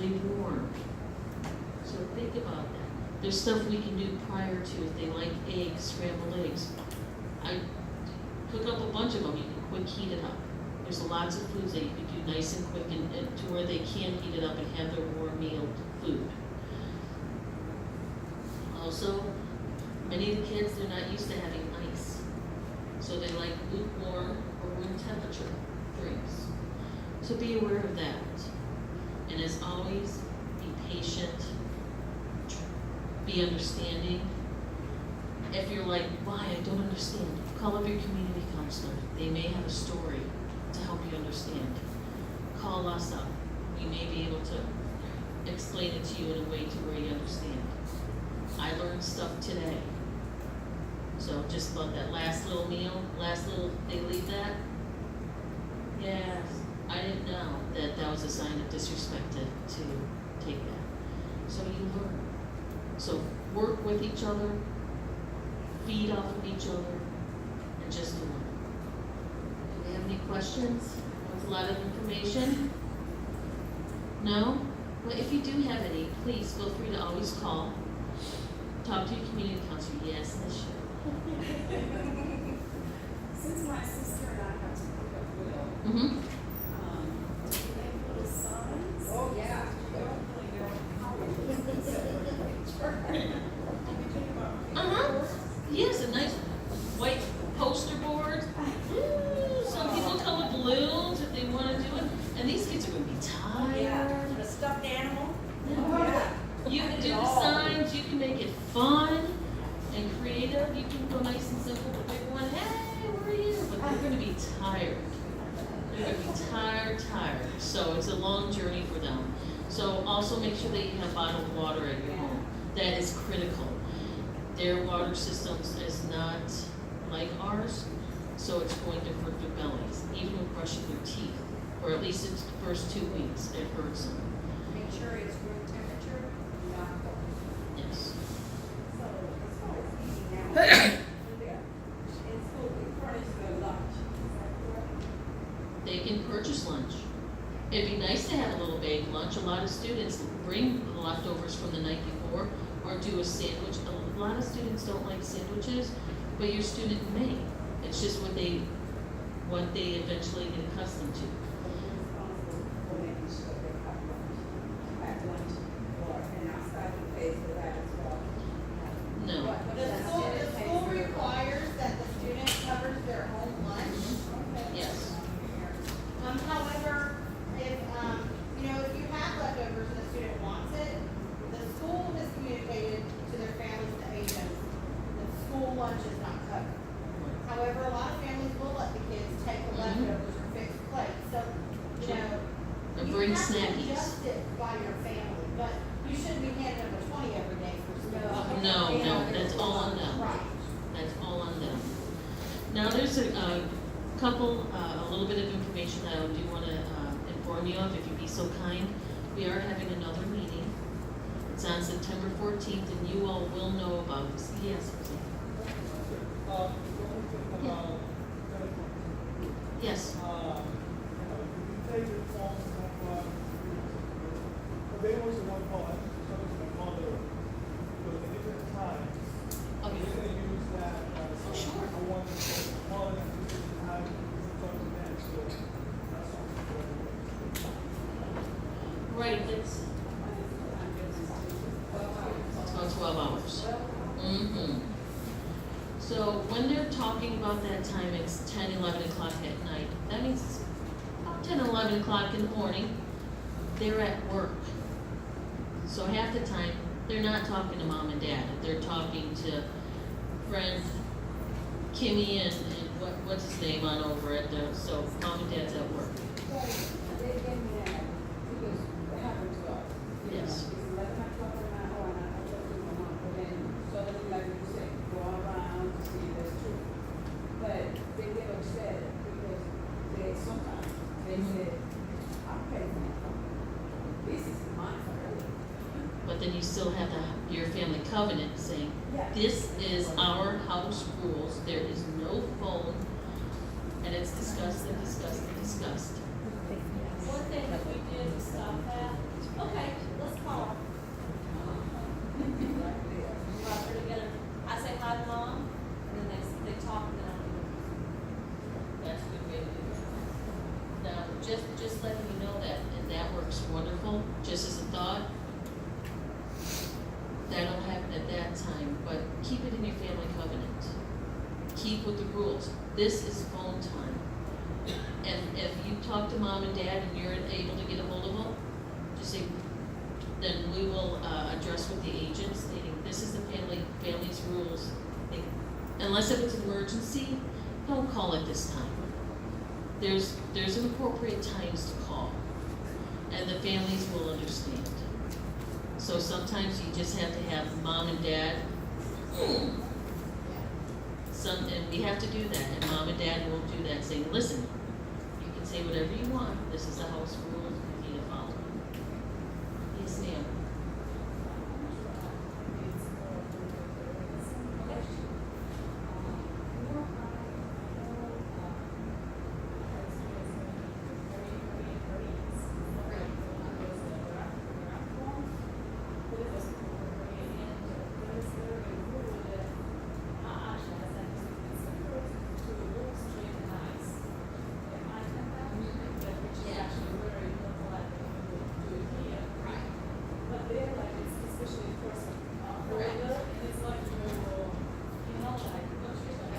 they warm? So think about that. There's stuff we can do prior to, if they like eggs, scrambled eggs. I cook up a bunch of them, you can quick heat it up. There's lots of foods that you can do nice and quick and to where they can heat it up and have their warm meal food. Also, many of the kids, they're not used to having ice. So they like lukewarm or room temperature drinks. So be aware of that. And as always, be patient, be understanding. If you're like, why, I don't understand, call up your community counselor. They may have a story to help you understand. Call us up. We may be able to explain it to you in a way to where you understand. I learned stuff today. So just about that last little meal, they leave that. Yes, I didn't know that that was a sign of disrespect to take that. So you learn. So work with each other, feed off of each other, and just learn. Do we have any questions? That's a lot of information. No? Well, if you do have any, please feel free to always call. Talk to your community counselor. Yes, Ms. Sher. Since my sister and I have to pick up Will, Mm-hmm. do they put signs? Oh, yeah. I don't really know how we celebrate. Uh-huh. Yes, a nice white poster board. Some people color balloons if they want to do it. And these kids are going to be tired. Yeah, a stuffed animal. Yeah. You can do the signs, you can make it fun and creative. You can go nice and simple with everyone. Hey, we're here. But they're going to be tired. They're going to be tired. So it's a long journey for them. So also make sure that you have bottled water at your home. That is critical. Their water system is not like ours, so it's going to hurt their bellies, even with brushing their teeth, or at least it's the first 2 weeks. It hurts them. Make sure it's room temperature, not cold. Yes. So as far as eating now, in school, we furnish their lunch. Is that correct? They can purchase lunch. It'd be nice to have a little baked lunch. A lot of students bring the leftovers from the night before or do a sandwich. A lot of students don't like sandwiches, but your student may. It's just what they eventually get accustomed to. So we're responsible for making sure they have lunch, pack lunch, and our stipend pays for that as well. No. The school requires that the student covers their own lunch. Yes. However, if, if you have leftovers and the student wants it, the school has communicated to their families, the agents, the school lunch is not covered. However, a lot of families will let the kids take the leftovers or fixed plates, so, Or you bring have to snackies. adjust it by your family, but you shouldn't be handing them a 20 every day for school. No, that's all on them. Right. That's all on them. Now, there's a couple, a little bit of information that I do want to inform you of, if you'd be so kind. We are having another meeting. It's on September 14th, and you all will know about this. Yes, Rosie? Yes. They was the one call, I think something to my mother, but at a different time. Okay. They're gonna use that, Oh, sure. I want to call it at a different time, talk to them, so that's something. Right, it's about 12 hours. Mm-hmm. So when they're talking about that time, it's 10, 11 o'clock at night. That means it's about 10, 11 o'clock in the morning. They're at work. So half the time, they're not talking to mom and dad. They're talking to friend Kimmy and what's his name on over at the, so mom and dad's at work. They gave me that because it happened to us. Yes. It's 11 o'clock at night, and I told my mom, but then suddenly, like you said, go around to see if there's truth. But they get upset because sometimes they say, I'm paying my phone. This is my phone. But then you still have your family covenant saying, Yeah. this is our house rules, there is no phone, and it's discussed and discussed and discussed. One thing that we did to stop that, okay, with the rules. This is phone time. And if you talk to mom and dad and you're able to get a hold of them, just say, then we will, address with the agent stating, this is the family's rules. Unless if it's an emergency, don't call at this time. There's an appropriate times to call, and the families will understand. So sometimes you just have to have mom and dad, and we have to do that, and mom and dad will do that, saying, listen, you can say whatever you want, this is the house rules, you need to follow them. Yes, ma'am.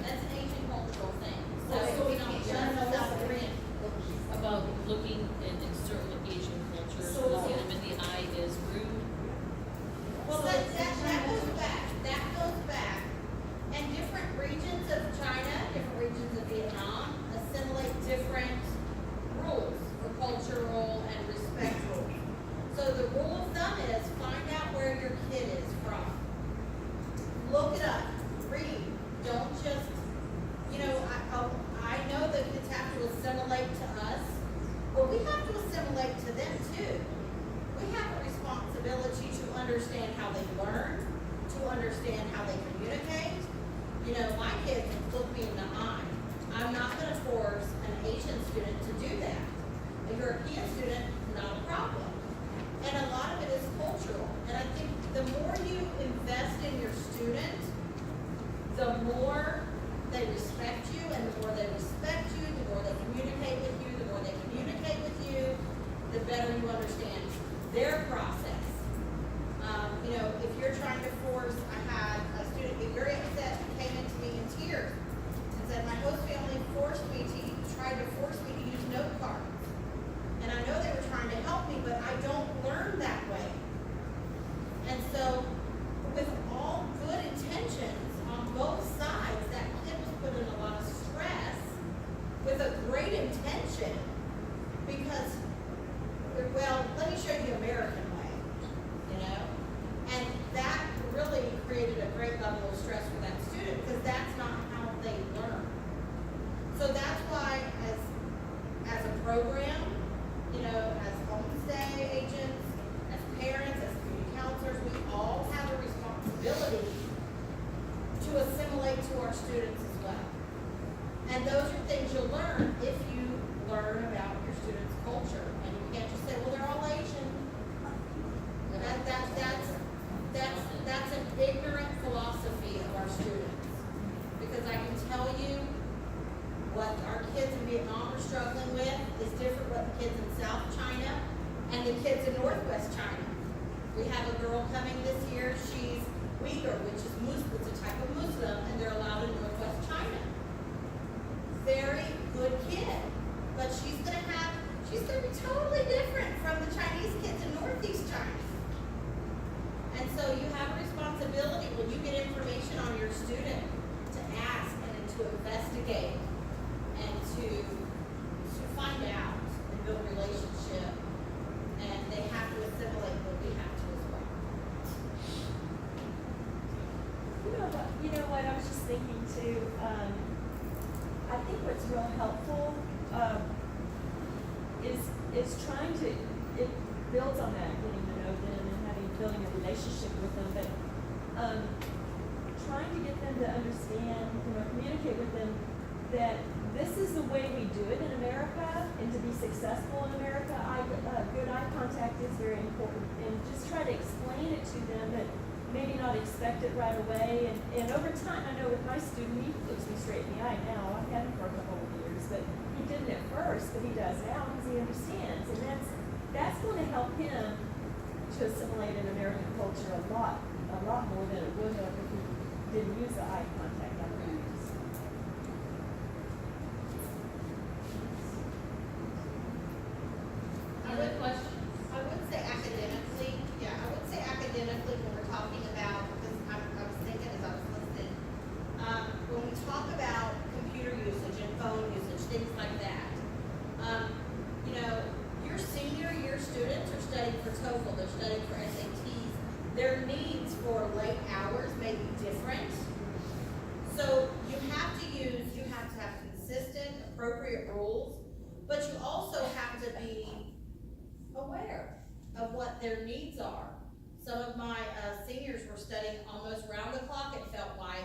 That's an Asian cultural thing. So we don't just South Korean. About looking in certain Asian cultures, So- looking them in the eye is rude. Well, that goes back, and different regions of China, different regions of Vietnam assimilate different rules for cultural and respect rules. So the rule of thumb is find out where your kid is from. Look it up, read, don't just, I know that kids have to assimilate to us, but we have to assimilate to them too. We have a responsibility to understand how they learn, to understand how they communicate. My kid can look me in the eye. I'm not gonna force an Asian student to do that. A European student, not a problem. And a lot of it is cultural. And I think the more you invest in your student, the more they respect you, and the more they respect you, the more they communicate with you, the more they communicate with you, the better you understand their process. If you're trying to force, I had a student get very upset and came into me in tears and said, my host family tried to force me to use note cards. And I know they were trying to help me, but I don't learn that way. And so, with all good intentions on both sides, that kid was put in a lot of stress with a great intention because, well, let me show you the American way, And that really created a great level of stress for that student because that's not how they learn. So that's why as a program, as homestay agents, as parents, as community counselors, we all have a responsibility to assimilate to our students as well. And those are things you'll learn if you learn about your students' culture. And you can't just say, well, they're all Asian. That's an ignorant philosophy of our students. Because I can tell you what our kids in Vietnam are struggling with is different what the kids in South China and the kids in Northwest China. We have a girl coming this year, she's Uyghur, which is Muslim, it's a type of Muslim, and they're allowed in Northwest China. Very good kid, but she's gonna be totally different from the Chinese kids in Northeast China. And so you have a responsibility when you get information on your student to ask and to investigate and to find out and build relationship. And they have to assimilate, but we have to as well. You know what, I was just thinking too, I think what's real helpful, is trying to, it builds on that, getting to know them and building a relationship with them, but, trying to get them to understand, communicate with them that this is the way we do it in America, and to be successful in America, good eye contact is very important, and just try to explain it to them, but maybe not expect it right away, and over time, I know with my student, he looks me straight in the eye now, I've had him for a couple of years, but he didn't at first, but he does now, because he understands, and that's going to help him to assimilate in American culture a lot more than it would have if he didn't use the eye contact opportunities. other questions? I would say academically, when we're talking about, because I was thinking as I was listening, when we talk about computer usage and phone usage, things like that, you know, your senior year students are studying for TOEFL, they're studying for SATs. Their needs for late hours may be different. So you have to have consistent, appropriate rules, but you also have to be aware of what their needs are. Some of my seniors were studying almost round the clock, it felt like,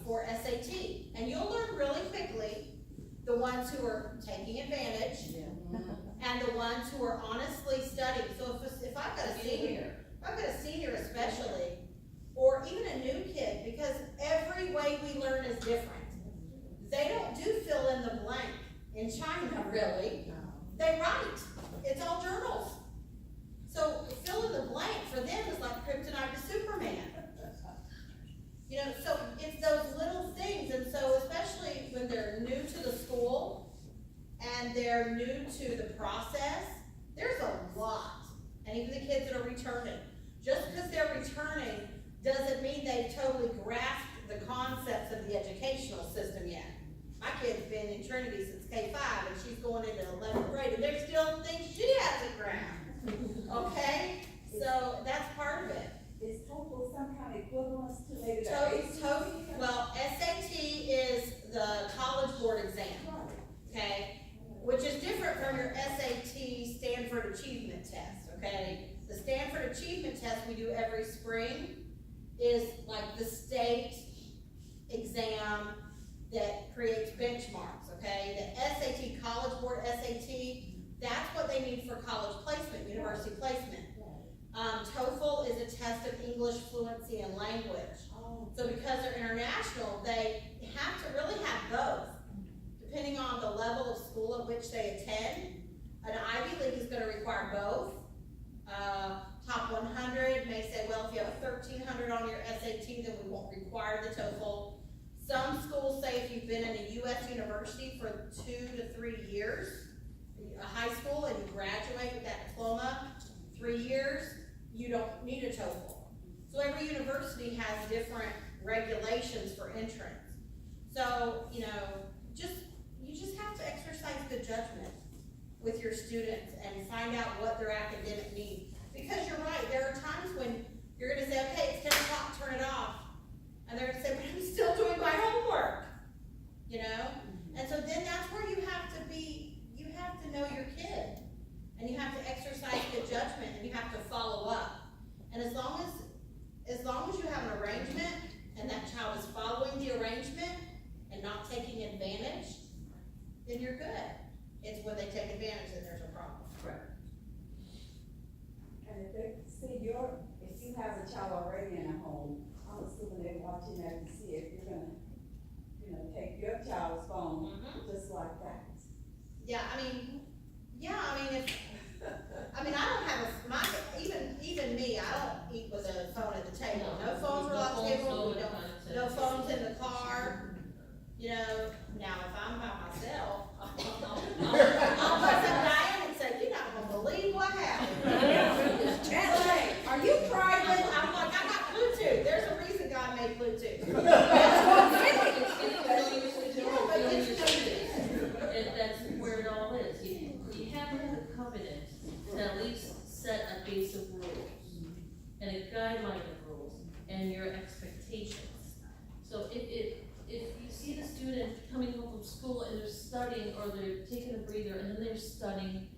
for SAT. And you'll learn really quickly the ones who are taking advantage and the ones who are honestly studying. So if I've got a senior especially, or even a new kid, because every way we learn is different. They don't do fill in the blank in China, really. They write. It's all journals. So fill in the blank for them is like kryptonite to Superman. You know, so it's those little things, and so especially when they're new to the school and they're new to the process, there's a lot. And even the kids that are returning, just because they're returning doesn't mean they've totally grasped the concepts of the educational system yet. My kid's been in Trinity since K-5, and she's going into 11th grade, and there's still things she hasn't grasped. Okay? So that's part of it. Is TOEFL some kind of equivalence to maybe the ACT? Well, SAT is the College Board exam, okay? Which is different from your SAT Stanford Achievement Test, okay? The Stanford Achievement Test we do every spring is like the state exam that creates benchmarks, okay? The SAT, College Board SAT, that's what they need for college placement, university placement. TOEFL is a test of English fluency and language. So because they're international, they have to really have both, depending on the level of school at which they attend. An Ivy League is going to require both. Top 100 may say, well, if you have a 1300 on your SAT, then we won't require the TOEFL. Some schools say if you've been in a U.S. university for 2 to 3 years, a high school, and you graduate with that diploma, 3 years, you don't need a TOEFL. So every university has different regulations for entrance. So, you know, you just have to exercise good judgment with your students and find out what their academic needs. Because you're right, there are times when you're gonna say, okay, it's 10 o'clock, turn it off. And they're gonna say, but I'm still doing my homework, you know? And so then that's where you have to know your kid. And you have to exercise good judgment, and you have to follow up. And as long as you have an arrangement, and that child is following the arrangement and not taking advantage, then you're good. It's when they take advantage that there's a problem. Correct. And if you have a child already in a home, I'm assuming they're watching that to see if you're gonna, take your child's phone just like that. Yeah, I mean, I don't have even me, I don't eat with a phone at the table. No phones are on the table, no phones in the car. You know, now if I'm by myself, I'll bust up Diane and say, you're not gonna believe what happened. Hey, are you private? I'm like, I got Bluetooth. There's a reason God made Bluetooth. That's where it all is. You have to have a covenant to at least set a base of rules and a guideline of rules and your expectations. So if you see the student coming home from school and they're studying, or they're taking a breather and then they're studying,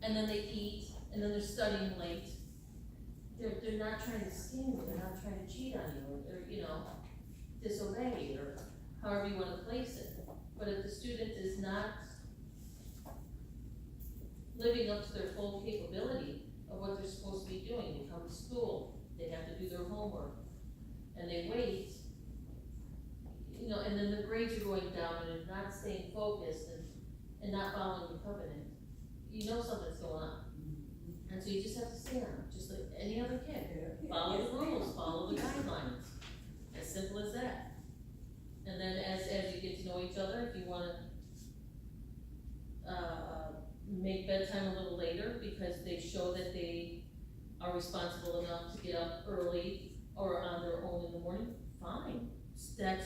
and then they eat, and then they're studying late, they're not trying to scam you, they're not trying to cheat on you, or disobey you, or however you want to place it. But if the student is not living up to their full capability of what they're supposed to be doing, they come to school, they have to do their homework, and they wait, and then the grades are going down, and they're not staying focused and not following the covenant, something's going on. And so you just have to stay on it, just like any other kid. Follow the rules, follow the guidelines. As simple as that. And then as you get to know each other, if you want to make bedtime a little later because they show that they are responsible enough to get up early or on their own in the morning, fine. That's,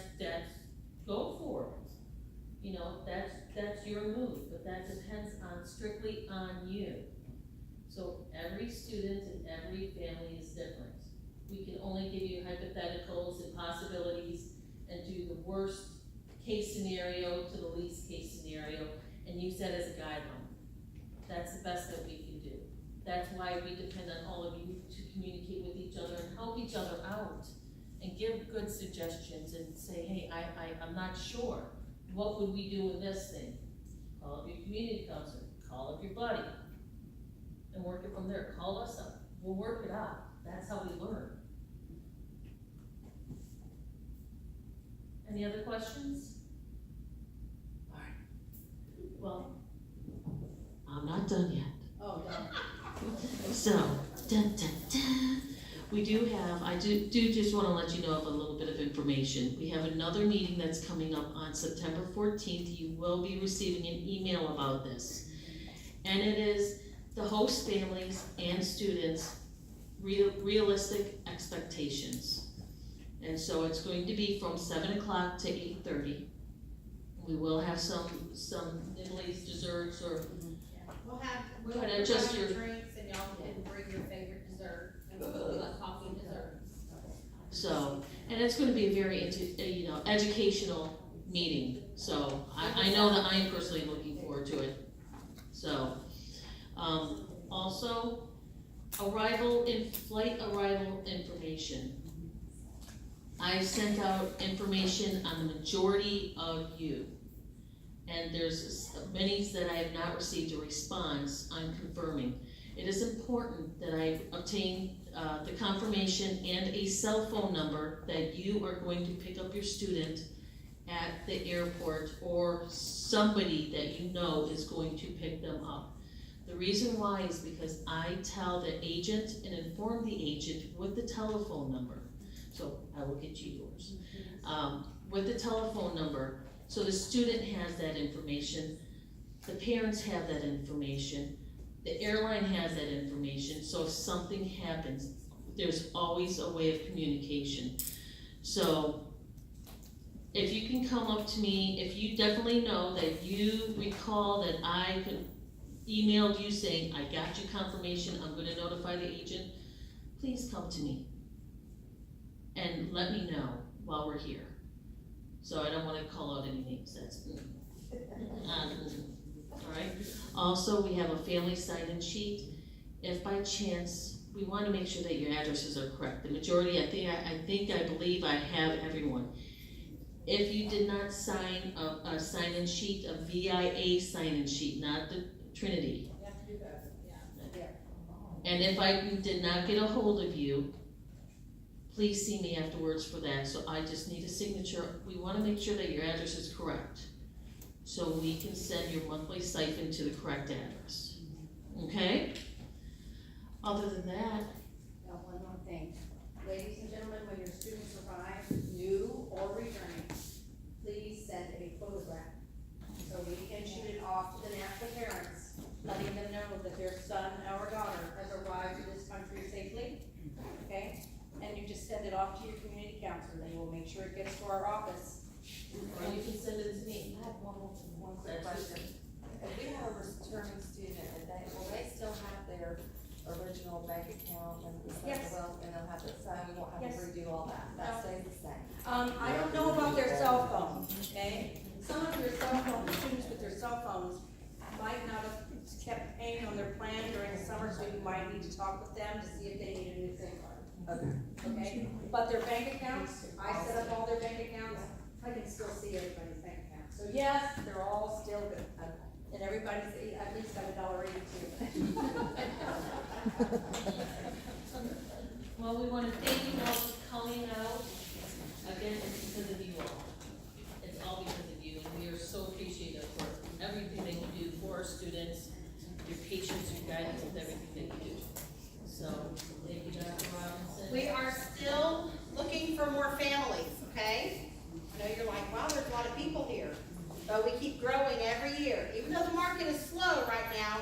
go for it. You know, that's your move, but that depends on, strictly on you. So every student and every family is different. We can only give you hypotheticals and possibilities and do the worst case scenario to the least case scenario and use that as a guideline. That's the best that we can do. That's why we depend on all of you to communicate with each other and help each other out and give good suggestions and say, hey, I'm not sure. What would we do with this thing? Call up your community counselor, call up your buddy, and work it from there. Call us up. We'll work it out. That's how we learn. Any other questions? All right. Well, I'm not done yet. Oh, no. So, dun, dun, dun. We do have, I do just wanna let you know of a little bit of information. We have another meeting that's coming up on September 14th. You will be receiving an email about this. And it is the host families and students, realistic expectations. And so it's going to be from 7 o'clock to 8:30. We will have some nibblies, desserts, or We'll But have adjust your- drinks and y'all can bring your favorite dessert and we'll do like coffee and desserts. so, and it's gonna be a very, educational meeting. So I know that I am personally looking forward to it. So, also, flight arrival information. I sent out information on the majority of you. And there's many that I have not received a response. I'm confirming. It is important that I obtain the confirmation and a cell phone number that you are going to pick up your student at the airport, or somebody that you know is going to pick them up. The reason why is because I tell the agent and inform the agent with the telephone number. So I will get you yours. With the telephone number, so the student has that information, the parents have that information, the airline has that information, so if something happens, there's always a way of communication. So, if you can come up to me, if you definitely know that you recall that I emailed you saying, I got your confirmation, I'm gonna notify the agent, please come to me. And let me know while we're here. So I don't wanna call out any names, that's, alright. Also, we have a family sign-in sheet. If by chance, we wanna make sure that your addresses are correct. The majority, I believe I have everyone. If you did not sign a sign-in sheet, a VIA sign-in sheet, not the Trinity. You have to do that, yeah. And if I did not get a hold of you, please see me afterwards for that. So I just need a signature. We wanna make sure that your address is correct, so we can send your monthly stipend to the correct address. Okay? Other than that, Now, one more thing. Ladies and gentlemen, when your students arrive, new or returning, please send a photograph so we can shoot it off to the national parents, letting them know that their son or daughter has arrived to this country safely, okay? And you just send it off to your community counselor, they will make sure it gets to our office. or you can send it to me. I have one quick question. If we have a returning student and will they still have their original bank account and the Yes. wealth, and they'll have it, so we won't have to Yes. redo all that, No. that stays the same? I don't know about their cell phone, okay? Some of your cell phone, students with their cell phones might not have kept paying on their plan during the summer, so you might need to talk with them to see if they need a new SIM card. Okay, but their bank accounts, I set up all their bank accounts, I can still see everybody's bank account. So yes, they're all still good, and everybody's at least got $1.82. Well, we wanna thank you all for coming out. Again, it's because of you all. It's all because of you, and we are so appreciative for everything that you do for our students, your patience, your guidance with everything that you do. So, thank you, Dr. Robinson. We are still looking for more families, okay? I know you're like, wow, there's a lot of people here, but we keep growing every year. Even though the market is slow right now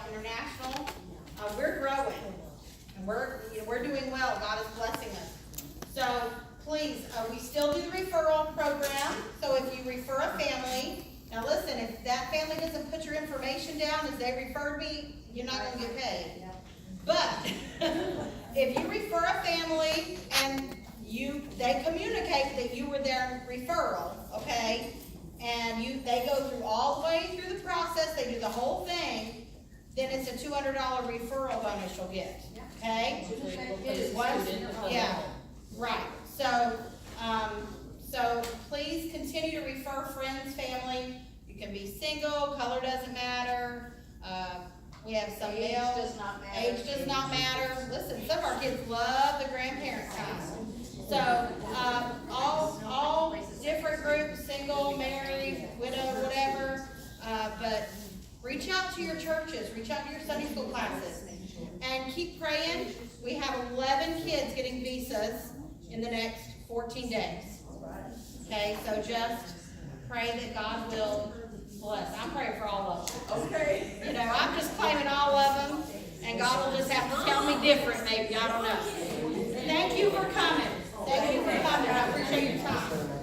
And we're doing well, God is blessing us. So, please, we still do the referral program, so if you refer a family, now listen, if that family doesn't put your information down as they referred me, you're not gonna get paid. But, if you refer a family and they communicate that you were their referral, okay? And they go through all the way through the process, they do the whole thing, then it's a $200 referral bonus you'll get, okay? Yeah, right, so please continue to refer friends, family, you can be single, color doesn't matter, we have some Age male. does not matter. Age does not matter, listen, some of our kids love the grandparent time. So, all different groups, single, married, widow, whatever, but reach out to your churches, reach out to your Sunday school classes, and keep praying. We have 11 kids getting visas in the next 14 days. Okay, so just pray that God will bless. I'm praying for all of them. Okay. You know, I'm just claiming all of them, and God will just have to tell me different, maybe, I don't know. Thank you for coming. Thank you for coming. I appreciate your time.